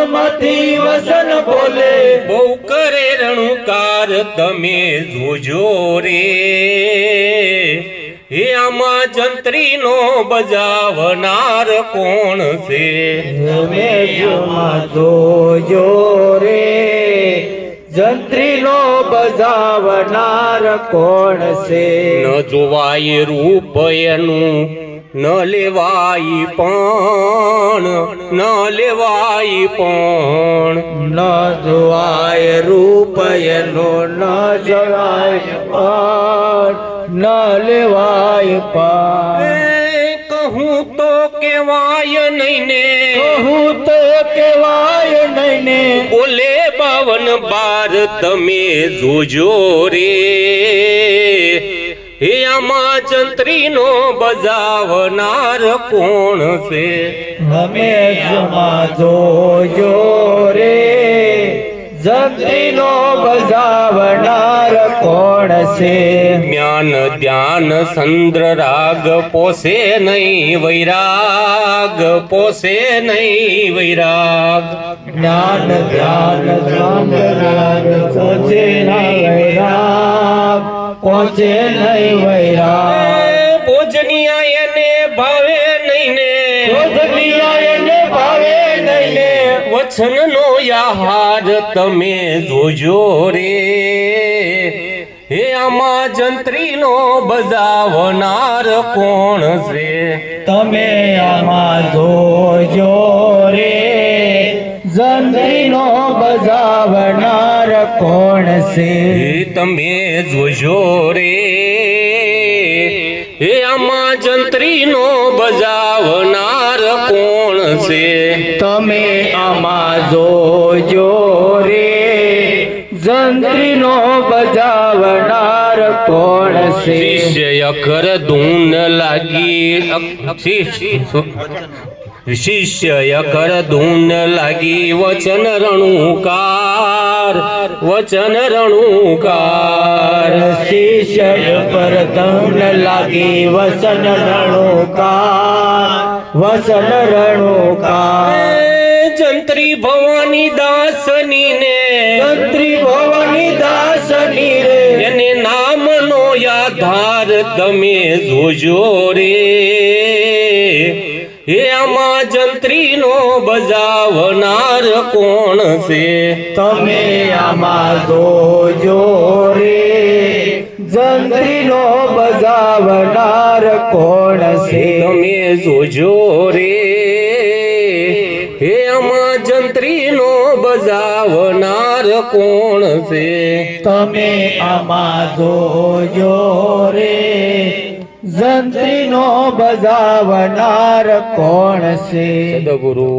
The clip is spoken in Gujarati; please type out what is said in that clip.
મોઢામાંથી વસન બોલે, બહુ કરે રણુકાર તમે જોજો રે, હે આમાં જંત્રીનો બજાવનાર કોણ છે? રમેશમાં જોજો રે, જંત્રીનો બજાવનાર કોણ છે? ન જોવાય રૂપ એનું, ન લેવાય પણ, ન લેવાય પણ, ન જોવાય રૂપ એનું, ન જવાય પણ, ન લેવાય પણ. કહું તો કેવાય નહીં ને, કહું તો કેવાય નહીં ને, બોલે 52 તમે જોજો રે, હે આમાં જંત્રીનો બજાવનાર કોણ છે? રમેશમાં જોજો રે, જંત્રીનો બજાવનાર કોણ છે? જ્ઞાન ધ્યાન ચંદ્ર રાગ પોસે નહીં વૈરાગ, પોસે નહીં વૈરાગ. જ્ઞાન ધ્યાન ચંદ્રાગ પહોંચે નહીં વૈરાગ, પહોંચે નહીં વૈરાગ. ભોજનિયા એને ભાવે નહીં ને, ભોજનિયા એને ભાવે નહીં ને, વચનનો આહાર તમે જોજો રે, હે આમાં જંત્રીનો બજાવનાર કોણ છે? તમે આમાં જોજો રે, જંત્રીનો બજાવનાર કોણ છે? હે તમે જોજો રે, હે આમાં જંત્રીનો બજાવનાર કોણ છે? તમે આમાં જોજો રે, જંત્રીનો બજાવનાર કોણ છે? શિષ્ય અખર ધૂન લાગી, શિષ્ય અખર ધૂન લાગી વચન રણુકાર, વચન રણુકાર. શિષ્ય પર ધન લાગી વસન રણુકાર, વસન રણુકાર. જંત્રી ભવાની દાસની ને, જંત્રી ભવાની દાસની રે, એને નામનો આધાર તમે જોજો રે, હે આમાં જંત્રીનો બજાવનાર કોણ છે? તમે આમાં જોજો રે, જંત્રીનો બજાવનાર કોણ છે? તમે જોજો રે, હે આમાં જંત્રીનો બજાવનાર કોણ છે? તમે આમાં જોજો રે, જંત્રીનો બજાવનાર કોણ છે? સદગુરુ